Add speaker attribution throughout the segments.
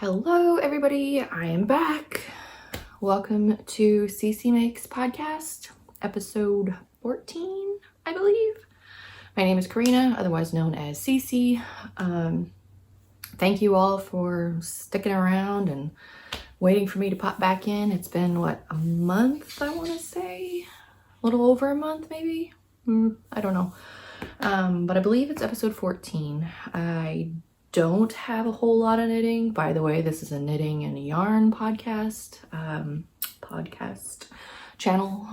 Speaker 1: Hello everybody, I am back. Welcome to Cece Makes podcast, episode 14, I believe. My name is Karina, otherwise known as Cece. Thank you all for sticking around and waiting for me to pop back in. It's been, what, a month, I want to say? A little over a month, maybe? I don't know. But I believe it's episode 14. I don't have a whole lot of knitting. By the way, this is a knitting and yarn podcast channel.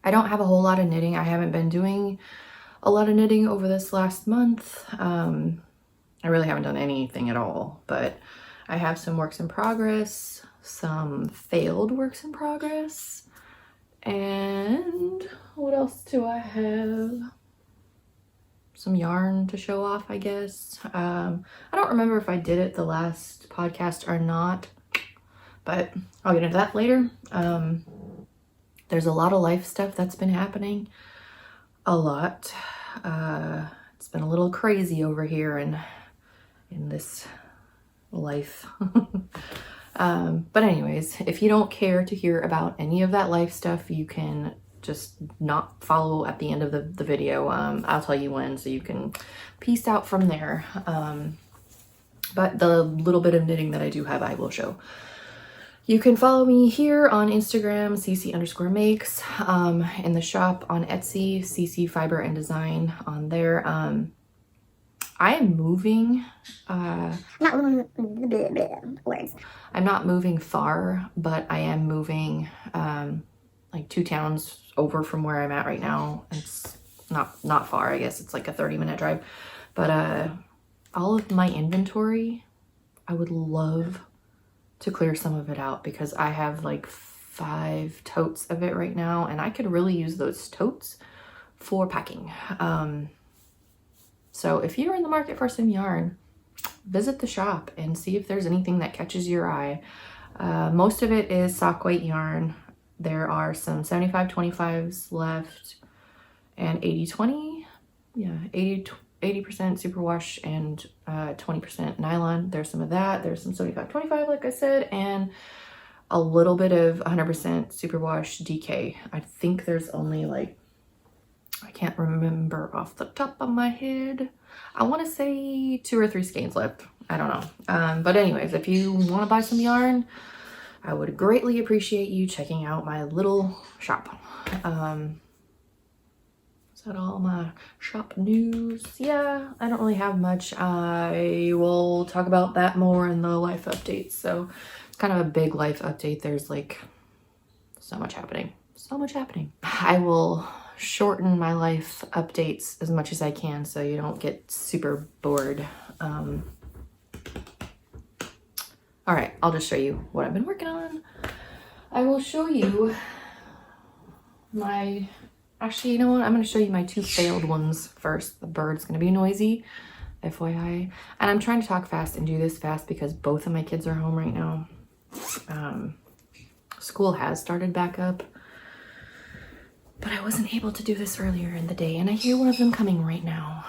Speaker 1: I don't have a whole lot of knitting. I haven't been doing a lot of knitting over this last month. I really haven't done anything at all, but I have some works in progress, some failed works in progress, and what else do I have? Some yarn to show off, I guess. I don't remember if I did it the last podcast or not, but I'll get into that later. There's a lot of life stuff that's been happening. A lot. It's been a little crazy over here in this life. But anyways, if you don't care to hear about any of that life stuff, you can just not follow at the end of the video. I'll tell you when, so you can peace out from there. But the little bit of knitting that I do have, I will show. You can follow me here on Instagram, cc_makes, in the shop on Etsy, cc fiber and design on there. I am moving, I'm not moving far, but I am moving, like 2 towns over from where I'm at right now. It's not far, I guess it's like a 30-minute drive, but all of my inventory, I would love to clear some of it out because I have like 5 totes of it right now, and I could really use those totes for packing. So if you're in the market for some yarn, visit the shop and see if there's anything that catches your eye. Most of it is sock weight yarn. There are some 75-25s left and 80-20. Yeah, 80% superwash and 20% nylon. There's some of that. There's some 75-25, like I said, and a little bit of 100% superwash DK. I think there's only like, I can't remember off the top of my head. I want to say 2 or 3 skeins left. I don't know. But anyways, if you want to buy some yarn, I would greatly appreciate you checking out my little shop. Is that all my shop news? Yeah, I don't really have much. I will talk about that more in the life updates. So it's kind of a big life update. There's like so much happening. So much happening. I will shorten my life updates as much as I can so you don't get super bored. All right, I'll just show you what I've been working on. I will show you my, actually, you know what? I'm going to show you my 2 failed ones first. The bird's going to be noisy, FYI. And I'm trying to talk fast and do this fast because both of my kids are home right now. School has started back up, but I wasn't able to do this earlier in the day, and I hear one of them coming right now.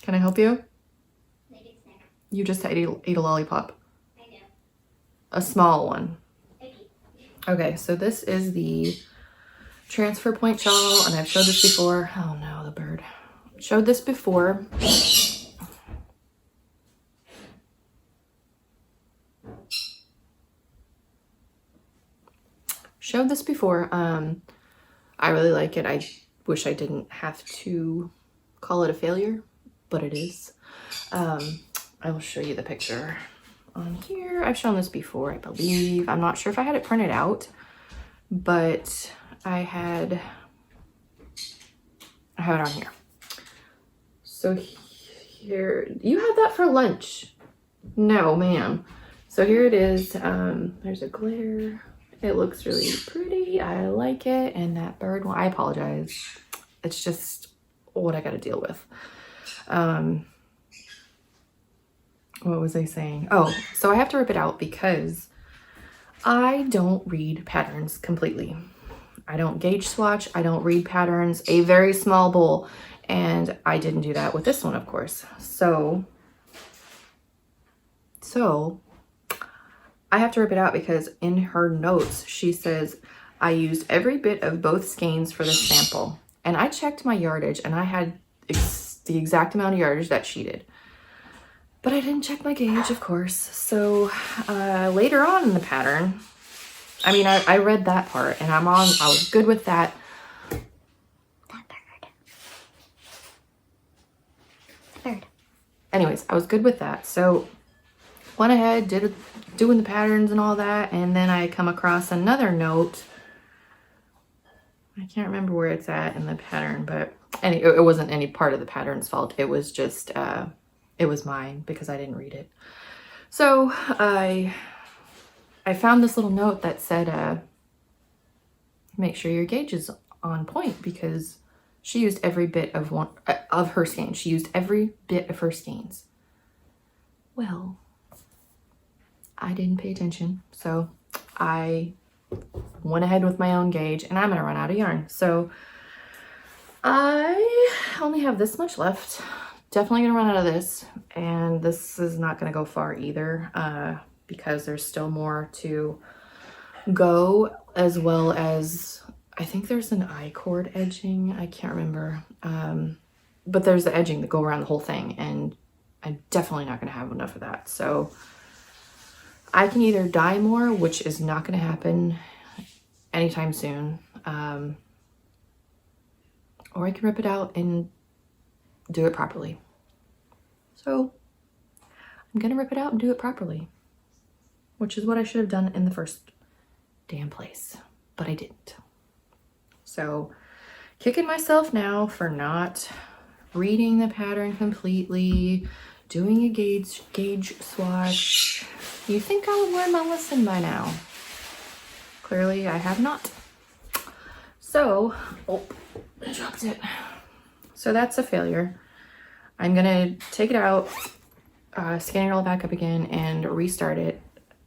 Speaker 1: Can I help you? You just ate a lollipop. I know. A small one. Okay, so this is the transfer point shawl, and I've showed this before. Oh no, the bird. Showed this before. Showed this before. I really like it. I wish I didn't have to call it a failure, but it is. I will show you the picture on here. I've shown this before, I believe. I'm not sure if I had it printed out, but I have it on here. So here, you had that for lunch. No, ma'am. So here it is. There's a glare. It looks really pretty. I like it. And that bird, well, I apologize. It's just what I got to deal with. What was I saying? Oh, so I have to rip it out because I don't read patterns completely. I don't gauge swatch. I don't read patterns. A very small bowl. And I didn't do that with this one, of course. So I have to rip it out because in her notes, she says, I used every bit of both skeins for this sample. And I checked my yardage and I had the exact amount of yardage that she did. But I didn't check my gauge, of course. So later on in the pattern, I mean, I read that part and I was good with that. Bird. Anyways, I was good with that. So went ahead, doing the patterns and all that. And then I come across another note. I can't remember where it's at in the pattern, but it wasn't any part of the pattern's fault. It was just, it was mine because I didn't read it. So I found this little note that said, make sure your gauge is on point because she used every bit of her skeins. She used every bit of her skeins. Well, I didn't pay attention. So I went ahead with my own gauge and I'm going to run out of yarn. So I only have this much left. Definitely going to run out of this. And this is not going to go far either because there's still more to go, as well as I think there's an I-cord edging. I can't remember. But there's the edging that go around the whole thing. And I'm definitely not going to have enough of that. So I can either dye more, which is not going to happen anytime soon. Or I can rip it out and do it properly. So I'm going to rip it out and do it properly, which is what I should have done in the first damn place, but I didn't. So kicking myself now for not reading the pattern completely, doing a gauge swatch. You think I would learn my lesson by now? Clearly I have not. So, oh, I dropped it. So that's a failure. I'm gonna take it out, scan it all back up again and restart it.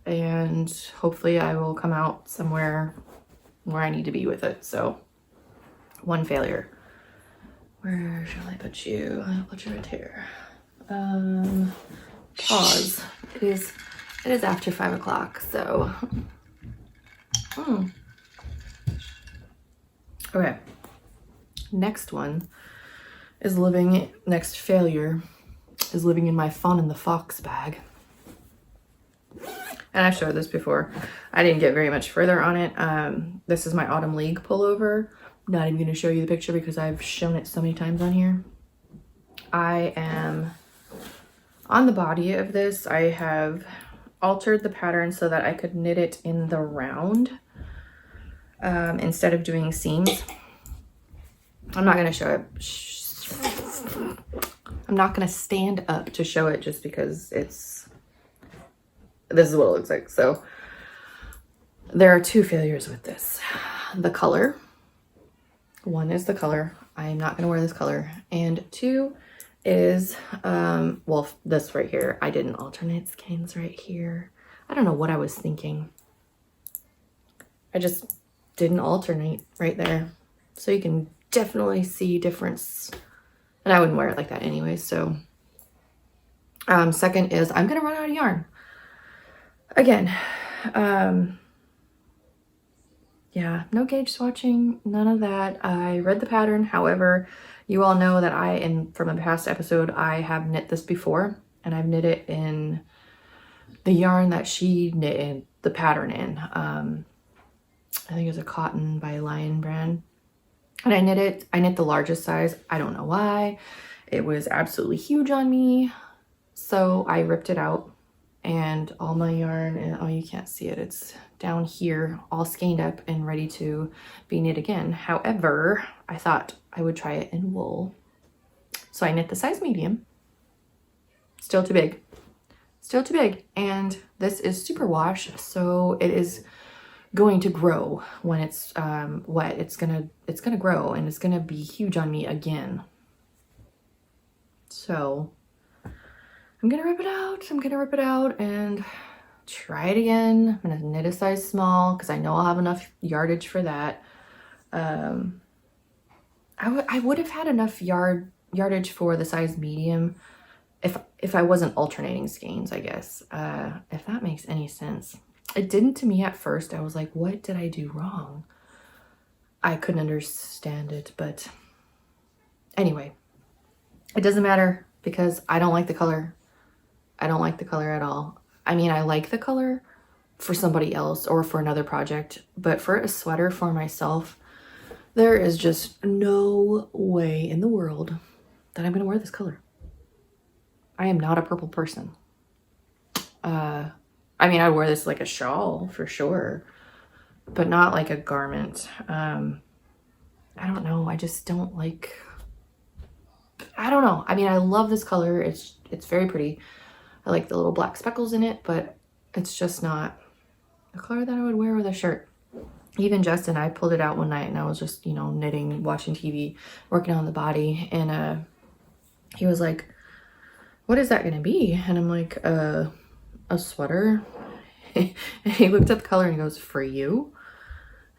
Speaker 1: And hopefully I will come out somewhere where I need to be with it. So one failure. Where shall I put you? I'll put you right here. Pause. It is after 5 o'clock, so. Okay. Next one is next failure is living in my Fawn and the Fox bag. And I've showed this before. I didn't get very much further on it. This is my Autumn League pullover. Not even going to show you the picture because I've shown it so many times on here. I am on the body of this. I have altered the pattern so that I could knit it in the round instead of doing seams. I'm not going to show it. I'm not going to stand up to show it just because this is what it looks like. So there are two failures with this. The color. One is the color. I'm not going to wear this color. And two is, well, this right here. I didn't alternate skeins right here. I don't know what I was thinking. I just didn't alternate right there. So you can definitely see difference. And I wouldn't wear it like that anyway. So second is I'm going to run out of yarn. Again, yeah, no gauge swatching, none of that. I read the pattern. However, you all know that from a past episode, I have knit this before, and I've knit it in the yarn that she knit in the pattern in. I think it's a cotton by Lion brand. And I knit the largest size. I don't know why. It was absolutely huge on me. So I ripped it out. And all my yarn, and oh, you can't see it, it's down here all skeined up and ready to be knit again. However, I thought I would try it in wool, so I knit the size medium. Still too big, and this is super wash, so it is going to grow when it's wet. It's gonna grow and it's gonna be huge on me again. So I'm gonna rip it out and try it again. I'm gonna knit a size small because I know I'll have enough yardage for that. I would have had enough yardage for the size medium if I wasn't alternating skeins, I guess. If that makes any sense. It didn't to me at first. I was like, what did I do wrong? I couldn't understand it, but anyway, it doesn't matter because I don't like the color. I don't like the color at all. I mean, I like the color for somebody else or for another project, but for a sweater for myself, there is just no way in the world that I'm gonna wear this color. I am not a purple person. I mean, I'd wear this like a shawl for sure, but not like a garment. I don't know. I just don't like, I don't know. I mean, I love this color. It's very pretty. I like the little black speckles in it, but it's just not a color that I would wear with a shirt. Even Justin, I pulled it out one night and I was just, you know, knitting, watching TV, working on the body. And he was like, what is that gonna be? And I'm like, a sweater. And he looked at the color and he goes, for you?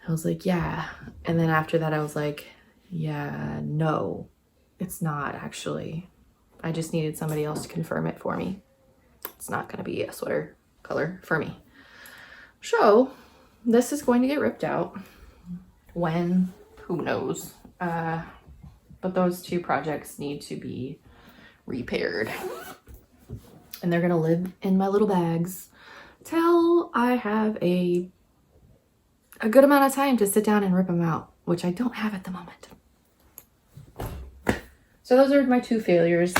Speaker 1: I was like, yeah. And then after that, I was like, yeah, no, it's not actually. I just needed somebody else to confirm it for me. It's not gonna be a sweater color for me. So this is going to get ripped out. When? Who knows? But those two projects need to be repaired. And they're gonna live in my little bags till I have a good amount of time to sit down and rip them out, which I don't have at the moment. So those are my two failures.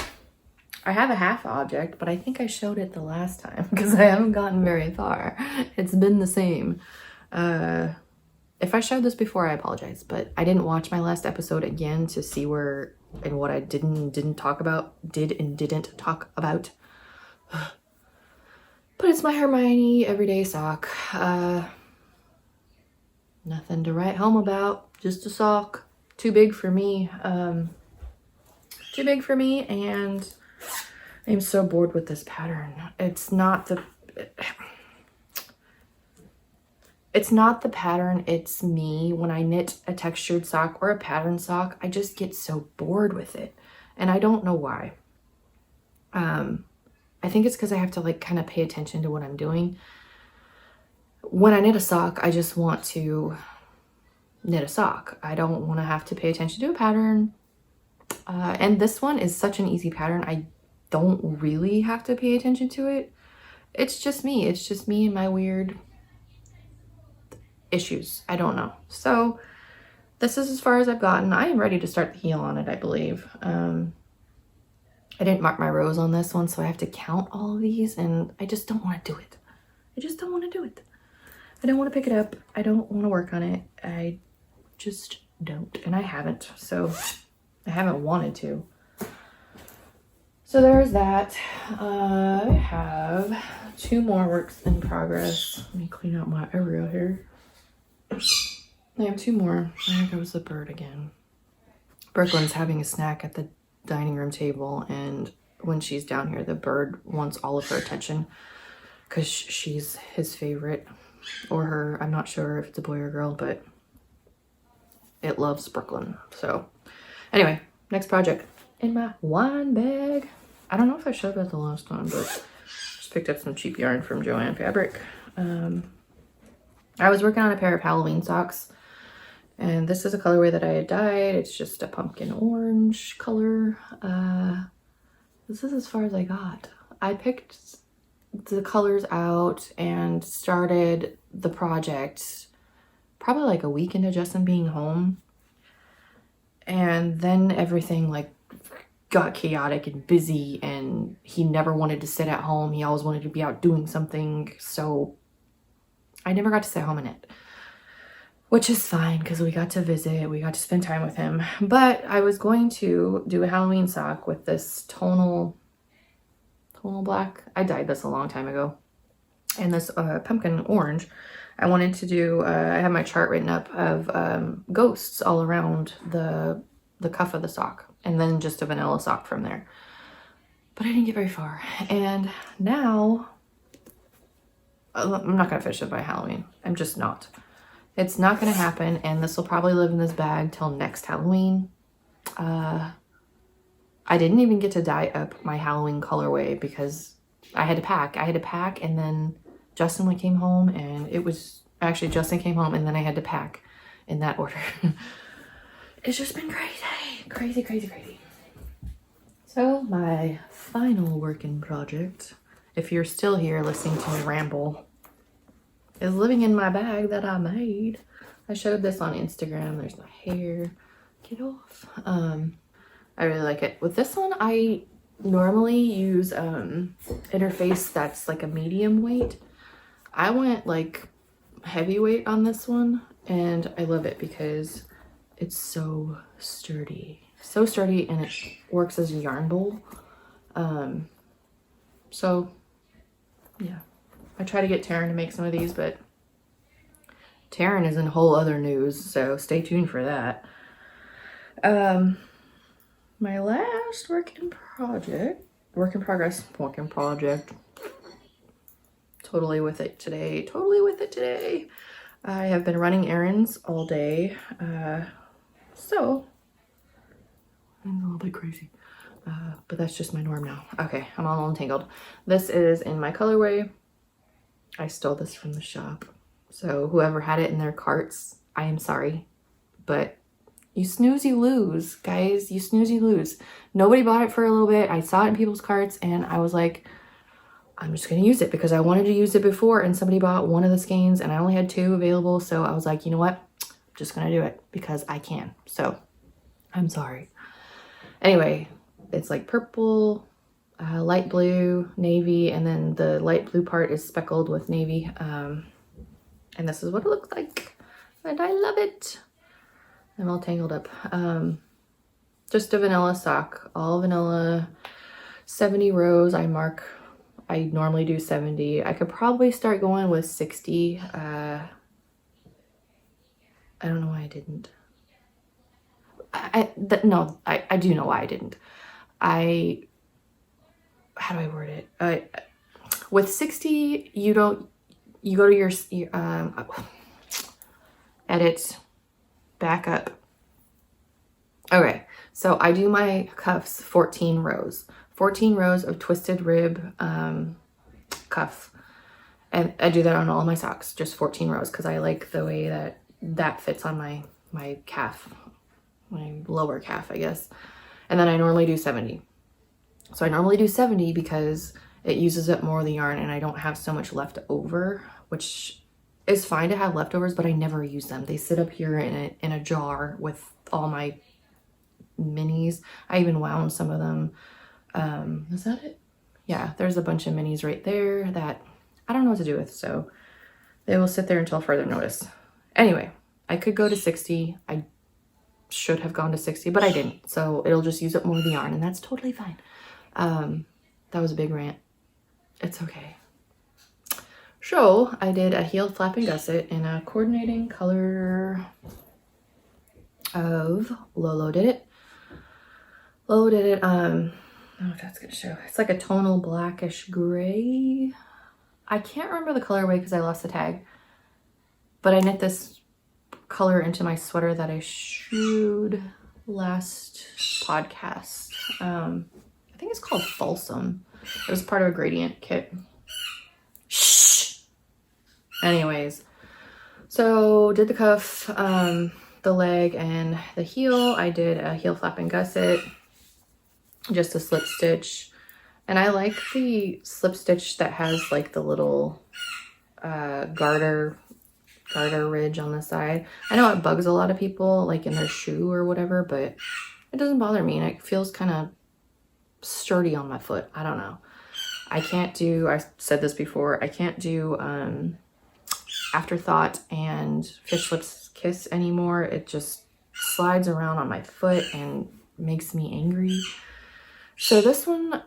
Speaker 1: I have a half object, but I think I showed it the last time because I haven't gotten very far. It's been the same. If I showed this before, I apologize, but I didn't watch my last episode again to see where and what I did and didn't talk about. But it's my Hermione everyday sock. Nothing to write home about, just a sock. Too big for me. Too big for me, and I'm so bored with this pattern. It's not the pattern, it's me. When I knit a textured sock or a pattern sock, I just get so bored with it. And I don't know why. I think it's because I have to like kind of pay attention to what I'm doing. When I knit a sock, I just want to knit a sock. I don't want to have to pay attention to a pattern. And this one is such an easy pattern. I don't really have to pay attention to it. It's just me. It's just me and my weird issues. I don't know. So this is as far as I've gotten. I am ready to start the heel on it, I believe. I didn't mark my rows on this one, so I have to count all of these, and I just don't want to do it. I just don't want to do it. I don't want to pick it up. I don't want to work on it. I just don't, and I haven't. So I haven't wanted to. So there's that. I have two more works in progress. Let me clean out my area here. I have two more. There goes the bird again. Brooklyn's having a snack at the dining room table, and when she's down here, the bird wants all of her attention because she's his favorite, or her. I'm not sure if it's a boy or girl, but it loves Brooklyn. So anyway, next project in my wine bag. I don't know if I showed that the last time, but just picked up some cheap yarn from Joann Fabric. I was working on a pair of Halloween socks, and this is a colorway that I had dyed. It's just a pumpkin orange color. This is as far as I got. I picked the colors out and started the project probably like a week into Justin being home. And then everything like got chaotic and busy, and he never wanted to sit at home. He always wanted to be out doing something. So I never got to sit home in it, which is fine because we got to visit, we got to spend time with him. But I was going to do a Halloween sock with this tonal black. I dyed this a long time ago. And this pumpkin orange. I wanted to do, I have my chart written up of ghosts all around the cuff of the sock, and then just a vanilla sock from there. But I didn't get very far. And now, I'm not gonna finish it by Halloween. I'm just not. It's not gonna happen, and this will probably live in this bag till next Halloween. I didn't even get to dye up my Halloween colorway because I had to pack. And then Justin came home, and it was actually Justin came home and then I had to pack in that order. It's just been crazy. Crazy. So my final working project, if you're still here listening to me ramble, is living in my bag that I made. I showed this on Instagram. There's my hair. Get off. I really like it. With this one, I normally use interface that's like a medium weight. I went like heavyweight on this one, and I love it because it's so sturdy. So sturdy, and it works as a yarn bowl. So yeah. I try to get Taryn to make some of these, but Taryn is in whole other news, so stay tuned for that. My last work in progress. Totally with it today. I have been running errands all day, so I'm a little bit crazy, but that's just my norm now. Okay, I'm all entangled. This is in my colorway. I stole this from the shop, so whoever had it in their carts, I am sorry, but you snooze, you lose, guys. You snooze, you lose. Nobody bought it for a little bit. I saw it in people's carts, and I was like, I'm just gonna use it because I wanted to use it before, and somebody bought one of the skeins, and I only had 2 available, so I was like, you know what? I'm just gonna do it because I can. So I'm sorry. Anyway, it's like purple, light blue, navy, and then the light blue part is speckled with navy. And this is what it looks like, and I love it. I'm all tangled up. Just a vanilla sock, all vanilla, 70 rows. I normally do 70. I could probably start going with 60. I don't know why I didn't. I do know why I didn't. How do I word it? With 60, you go to your edit, back up. Okay, so I do my cuffs 14 rows of twisted rib cuff, and I do that on all my socks, just 14 rows, because I like the way that fits on my calf, my lower calf, I guess. And then I normally do 70. So I normally do 70 because it uses up more of the yarn, and I don't have so much left over, which is fine to have leftovers, but I never use them. They sit up here in a jar with all my minis. I even wound some of them. Is that it? Yeah, there's a bunch of minis right there that I don't know what to do with, so they will sit there until further notice. Anyway, I could go to 60. I should have gone to 60, but I didn't, so it'll just use up more of the yarn, and that's totally fine. That was a big rant. It's okay. So I did a heeled flap and gusset in a coordinating color of Lolo did it. I don't know if that's gonna show. It's like a tonal blackish gray. I can't remember the colorway because I lost the tag, but I knit this color into my sweater that I showed last podcast. I think it's called Folsom. It was part of a gradient kit. Shh. Anyways, so did the cuff, the leg, and the heel. I did a heel flap and gusset, just a slip stitch, and I like the slip stitch that has like the little garter ridge on the side. I know it bugs a lot of people, like in their shoe or whatever, but it doesn't bother me, and it feels kind of sturdy on my foot. I don't know. I said this before, I can't do Afterthought and Fish Lips Kiss anymore. It just slides around on my foot and makes me angry. So this one,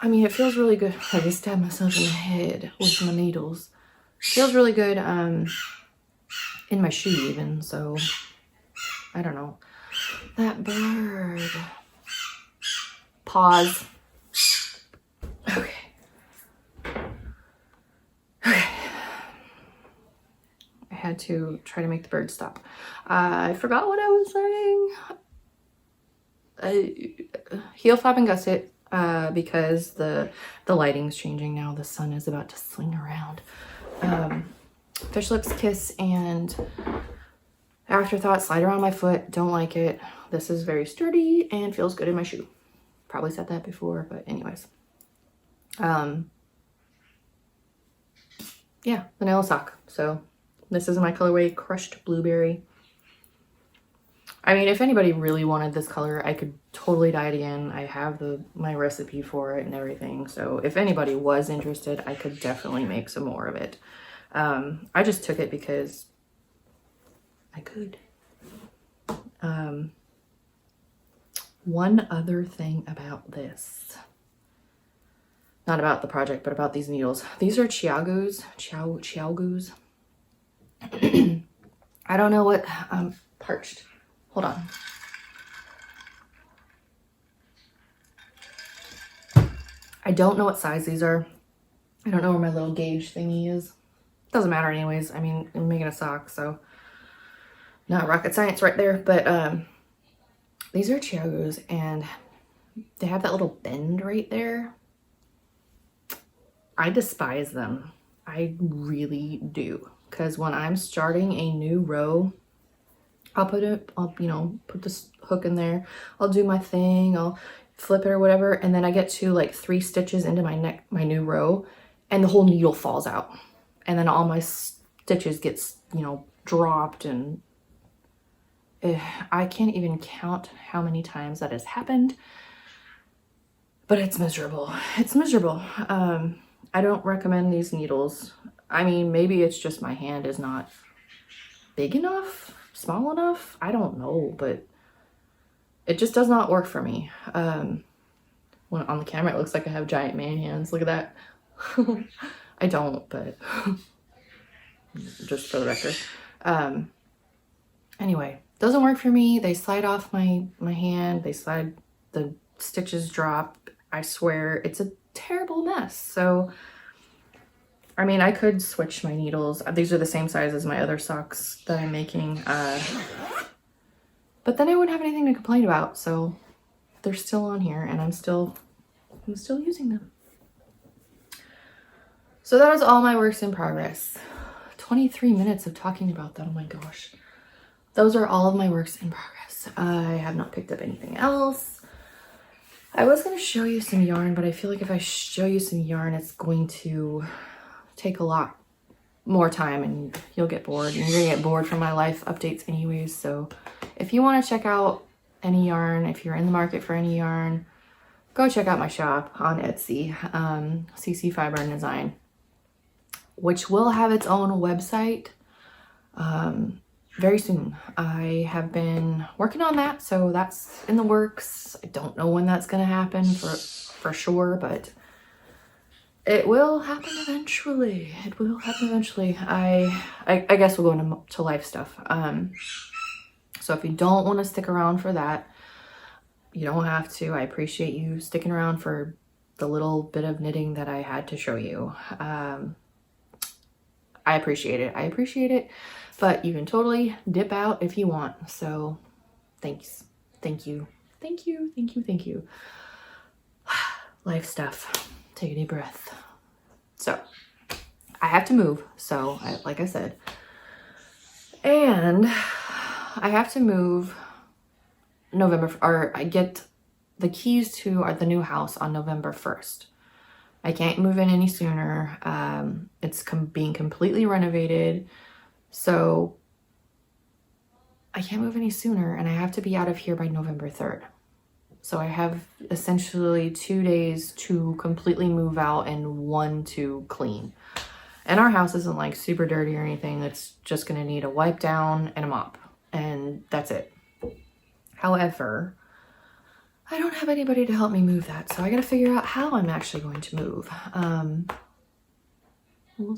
Speaker 1: I mean, it feels really good. I just stabbed myself in the head with my needles. Feels really good in my shoe even, so I don't know. That bird. Pause. Okay. I had to try to make the bird stop. I forgot what I was saying. heel flap and gusset because the lighting's changing now. The sun is about to swing around. Fish lips, kiss, and afterthought. Slide around my foot. Don't like it. This is very sturdy and feels good in my shoe. Probably said that before, but anyways. Yeah, vanilla sock. So this is my colorway Crushed Blueberry. I mean, if anybody really wanted this color, I could totally dye it again. I have my recipe for it and everything. So if anybody was interested, I could definitely make some more of it. I just took it because I could. One other thing about this. Not about the project, but about these needles. These are Chiaogus. Chiaogus. I don't know what... I'm parched. Hold on. I don't know what size these are. I don't know where my little gauge thingy is. Doesn't matter anyways. I mean, I'm making a sock, so not rocket science right there. But these are Chiaogus, and they have that little bend right there. I despise them. I really do. Because when I'm starting a new row, I'll you know, put this hook in there. I'll do my thing. I'll flip it or whatever. And then I get to like 3 stitches into my new row, and the whole needle falls out. And then all my stitches gets, you know, dropped, and I can't even count how many times that has happened, but it's miserable. It's miserable. I don't recommend these needles. I mean, maybe it's just my hand is not big enough, small enough. I don't know, but it just does not work for me. When on the camera, it looks like I have giant man hands. Look at that. I don't, but just for the record. Anyway, doesn't work for me. They slide off my hand. They slide, the stitches drop. I swear it's a terrible mess. So, I mean, I could switch my needles. These are the same size as my other socks that I'm making. But then I wouldn't have anything to complain about. So they're still on here, and I'm still using them. So that is all my works in progress. 23 minutes of talking about that. Oh my gosh. Those are all of my works in progress. I have not picked up anything else. I was going to show you some yarn, but I feel like if I show you some yarn, it's going to take a lot more time and you'll get bored. And you're going to get bored from my life updates anyways. So if you want to check out any yarn, if you're in the market for any yarn, go check out my shop on Etsy, CC Fiber and Design, which will have its own website very soon. I have been working on that, so that's in the works. I don't know when that's going to happen for sure, but it will happen eventually. It will happen eventually. I guess we'll go into life stuff. So if you don't want to stick around for that, you don't have to. I appreciate you sticking around for the little bit of knitting that I had to show you. I appreciate it. I appreciate it. But you can totally dip out if you want. So thanks. Thank you. Thank you. Thank you. Thank you. Life stuff. Take a deep breath. So I have to move. So like I said, and I have to move November, or I get the keys to the new house on November 1st. I can't move in any sooner. It's being completely renovated. So I can't move any sooner, and I have to be out of here by November 3rd. So I have essentially 2 days to completely move out and 1 to clean. And our house isn't like super dirty or anything. It's just gonna need a wipe down and a mop, and that's it. However, I don't have anybody to help me move that, so I gotta figure out how I'm actually going to move. We'll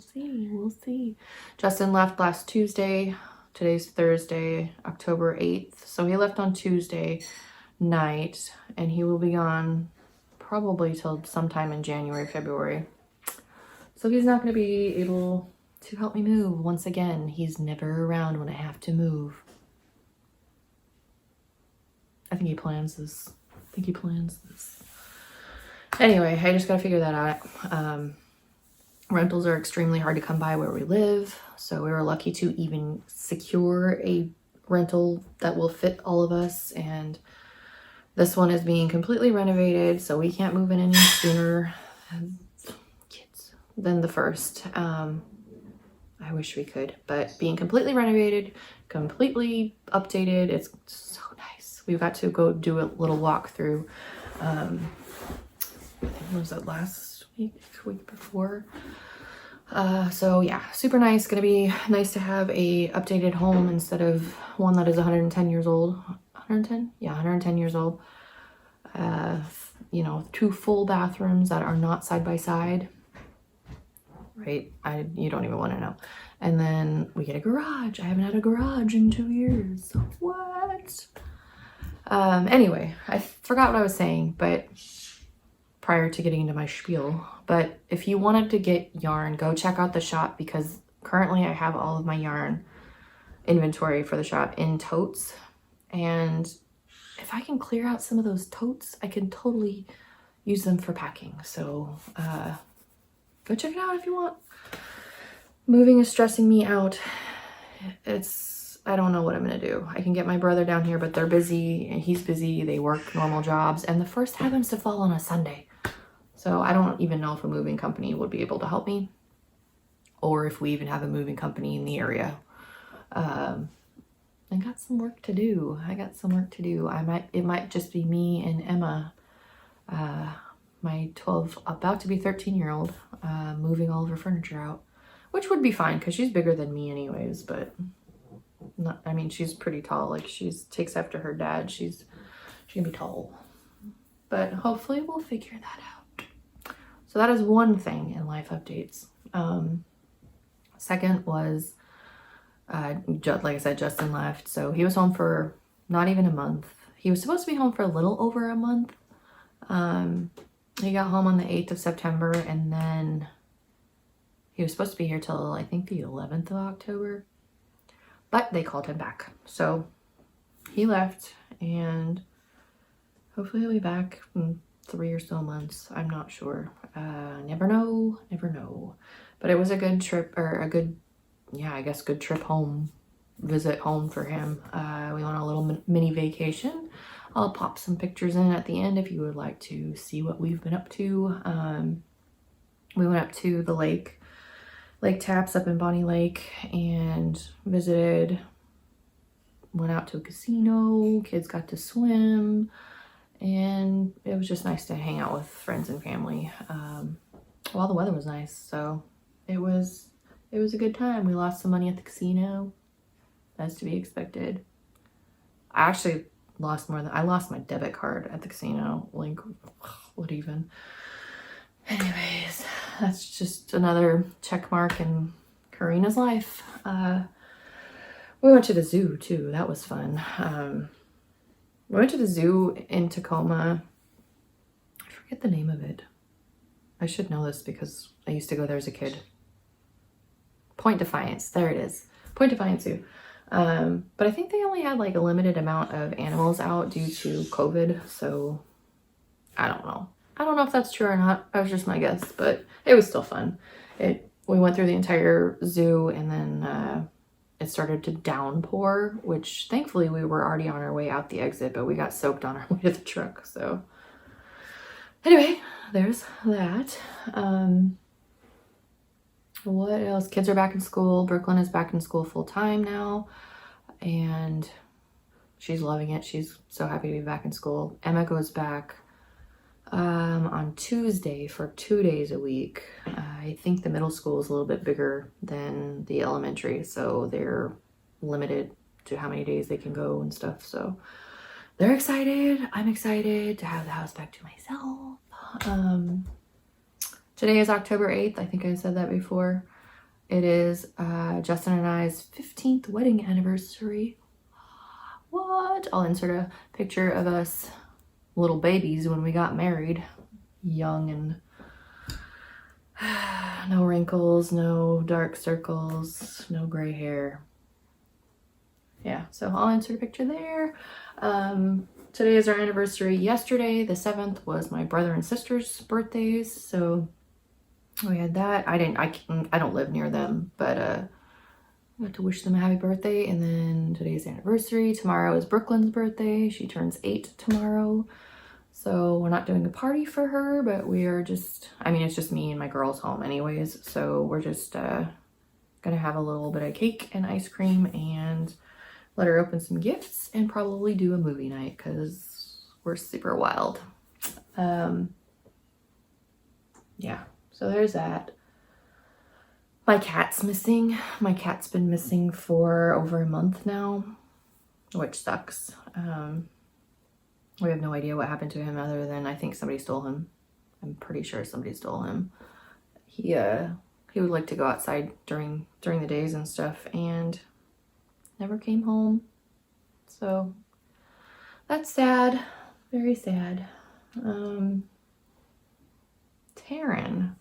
Speaker 1: see. Justin left last Tuesday. Today's Thursday, October 8th. So he left on Tuesday night, and he will be gone probably till sometime in January, February. So he's not going to be able to help me move. Once again, he's never around when I have to move. I think he plans this. Anyway, I just gotta figure that out. Rentals are extremely hard to come by where we live, so we were lucky to even secure a rental that will fit all of us, and this one is being completely renovated, so we can't move in any sooner than the first. I wish we could, but being completely renovated, completely updated, it's so nice. We've got to go do a little walk through. I think was it last week before. So yeah, super nice. Gonna be nice to have a updated home instead of one that is 110 years old. 110? Yeah, 110 years old. You know, 2 full bathrooms that are not side by side. Right? You don't even want to know. And then we get a garage. I haven't had a garage in 2 years. What? Anyway, I forgot what I was saying, but prior to getting into my spiel. But if you wanted to get yarn, go check out the shop, because currently I have all of my yarn inventory for the shop in totes. And if I can clear out some of those totes, I can totally use them for packing. So go check it out if you want. Moving is stressing me out. I don't know what I'm gonna do. I can get my brother down here, but they're busy and he's busy. They work normal jobs, and the first happens to fall on a Sunday. So I don't even know if a moving company would be able to help me, or if we even have a moving company in the area. I got some work to do. It might just be me and Emma, my 12, about to be 13-year-old, moving all of her furniture out, which would be fine because she's bigger than me anyways, but not, I mean, she's pretty tall. Like, takes after her dad. She's gonna be tall, but hopefully we'll figure that out. So that is one thing in life updates. Second was, like I said, Justin left. So he was home for not even a month. He was supposed to be home for a little over a month. He got home on the 8th of September, and then he was supposed to be here till I think the 11th of October, but they called him back. So he left, and hopefully he'll be back in 3 or so months. I'm not sure. Never know. But it was a good trip, or good trip home, visit home for him. We went on a little mini vacation. I'll pop some pictures in at the end if you would like to see what we've been up to. We went up to the Lake Taps up in Bonnie Lake and visited, went out to a casino, kids got to swim, and it was just nice to hang out with friends and family. While the weather was nice, so it was a good time. We lost some money at the casino, as to be expected. I actually lost I lost my debit card at the casino. Like, what even? Anyways, that's just another check mark in Karina's life. We went to the zoo too. That was fun. We went to the zoo in Tacoma. I forget the name of it. I should know this because I used to go there as a kid. Point Defiance. There it is. Point Defiance Zoo. But I think they only had like a limited amount of animals out due to COVID. So I don't know. I don't know if that's true or not. That was just my guess, but it was still fun. We went through the entire zoo, and then it started to downpour, which thankfully we were already on our way out the exit, but we got soaked on our way to the truck. So anyway, there's that. What else? Kids are back in school. Brooklyn is back in school full time now, and she's loving it. She's so happy to be back in school. Emma goes back on Tuesday for 2 days a week. I think the middle school is a little bit bigger than the elementary, so they're limited to how many days they can go and stuff. So they're excited. I'm excited to have the house back to myself. Today is October 8th. I think I said that before. It is Justin and I's 15th wedding anniversary. What? I'll insert a picture of us little babies when we got married. Young and no wrinkles, no dark circles, no gray hair. Yeah, so I'll insert a picture there. today is our anniversary. Yesterday, the 7th, was my brother and sister's birthdays, so we had that. I don't live near them, but I got to wish them a happy birthday. And then today's anniversary. Tomorrow is Brooklyn's birthday. She turns 8 tomorrow. So we're not doing a party for her, but we are just, I mean, it's just me and my girls home anyways. So we're just gonna have a little bit of cake and ice cream and let her open some gifts and probably do a movie night because we're super wild. Yeah, so there's that. My cat's missing. My cat's been missing for over a month now, which sucks. We have no idea what happened to him other than I think somebody stole him. I'm pretty sure somebody stole him. He would like to go outside during the days and stuff and never came home. So that's sad. Very sad. Taryn.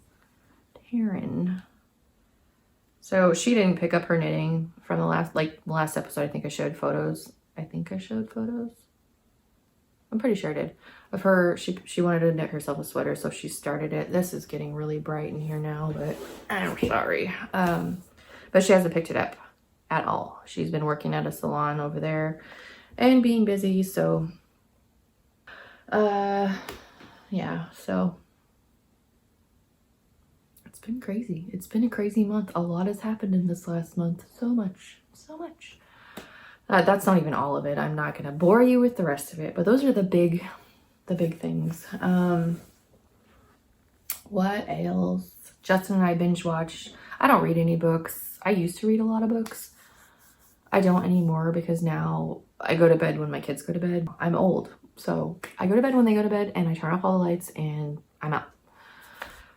Speaker 1: So she didn't pick up her knitting from the last episode. I think I showed photos. I'm pretty sure I did. Of her, she wanted to knit herself a sweater, so she started it. This is getting really bright in here now, but I'm sorry. But she hasn't picked it up at all. She's been working at a salon over there and being busy, so yeah, so it's been crazy. It's been a crazy month. A lot has happened in this last month. So much. That's not even all of it. I'm not gonna bore you with the rest of it, but those are the big things. What else? Justin and I binge watch. I don't read any books. I used to read a lot of books. I don't anymore because now I go to bed when my kids go to bed. I'm old, so I go to bed when they go to bed and I turn off all the lights and I'm out.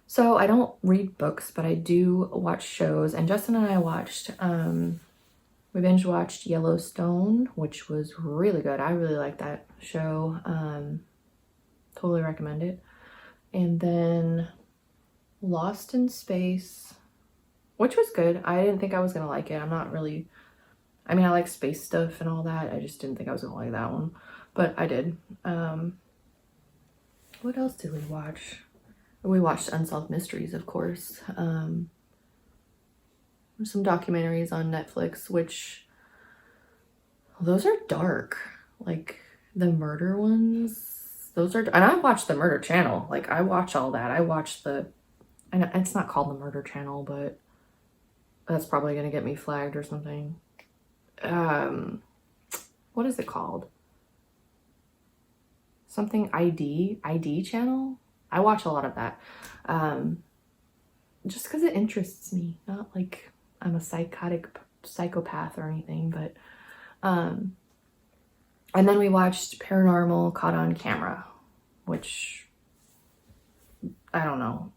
Speaker 1: So I don't read books, but I do watch shows. And Justin and I watched, we binge watched Yellowstone, which was really good. I really like that show. Totally recommend it. And then Lost in Space, which was good. I didn't think I was gonna like it. I like space stuff and all that. I just didn't think I was gonna like that one, but I did. What else did we watch? We watched Unsolved Mysteries, of course. Some documentaries on Netflix, which those are dark. Like the murder ones, those are, and I watched the Murder Channel. Like I watch all that. I watched and it's not called the Murder Channel, but that's probably gonna get me flagged or something. What is it called? Something ID channel? I watch a lot of that. Just because it interests me, not like I'm a psychopath or anything, but and then we watched Paranormal Caught on Camera, which I don't know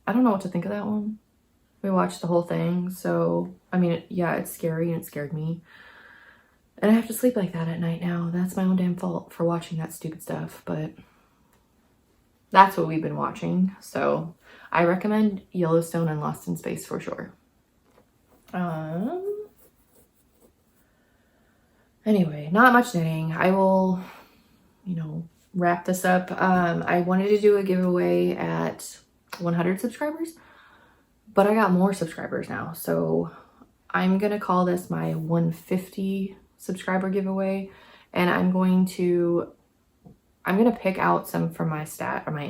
Speaker 1: what to think of that one. We watched the whole thing, so I mean, yeah, it's scary and it scared me, and I have to sleep like that at night now. That's my own damn fault for watching that stupid stuff, but that's what we've been watching. So I recommend Yellowstone and Lost in Space for sure. Anyway, not much knitting. I will, wrap this up. I wanted to do a giveaway at 100 subscribers, but I got more subscribers now. So I'm going to call this my 150 subscriber giveaway. And I'm going to pick out some from my my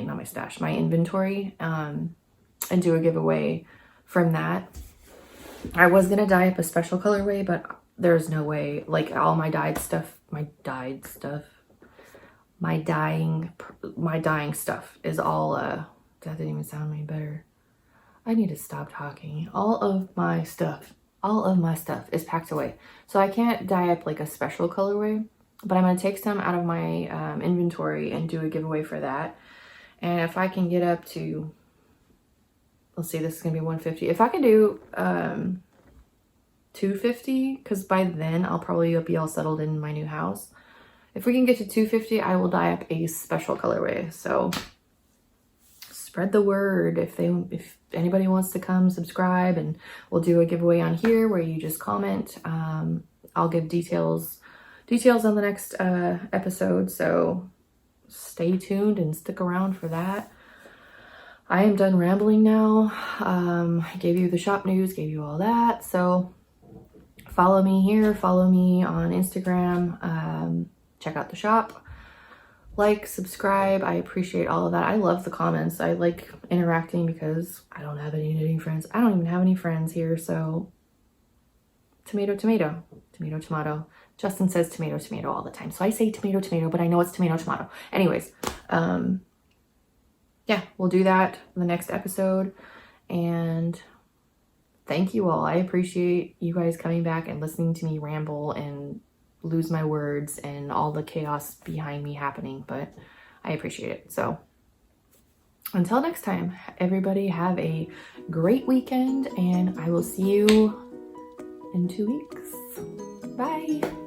Speaker 1: inventory, and do a giveaway from that. I was going to dye up a special colorway, but there's no way. Like all my dying stuff is all, that didn't even sound any better. I need to stop talking. All of my stuff is packed away. So I can't dye up like a special colorway, but I'm going to take some out of my inventory and do a giveaway for that. And if I can get up to, let's see, this is going to be 150. If I can do 250, because by then I'll probably be all settled in my new house. If we can get to 250, I will dye up a special colorway. So spread the word. If anybody wants to come subscribe, and we'll do a giveaway on here where you just comment. I'll give details details on the next episode, so stay tuned and stick around for that. I am done rambling now. I gave you the shop news, gave you all that, so follow me here, follow me on Instagram, check out the shop, like, subscribe. I appreciate all of that. I love the comments. I like interacting because I don't have any knitting friends. I don't even have any friends here, so tomato, tomato, tomato, tomato. Justin says tomato, tomato all the time, so I say tomato, tomato, but I know it's tomato, tomato. Anyways, yeah, we'll do that in the next episode, and thank you all. I appreciate you guys coming back and listening to me ramble and lose my words and all the chaos behind me happening, but I appreciate it. So until next time, everybody have a great weekend, and I will see you in 2 weeks. Bye.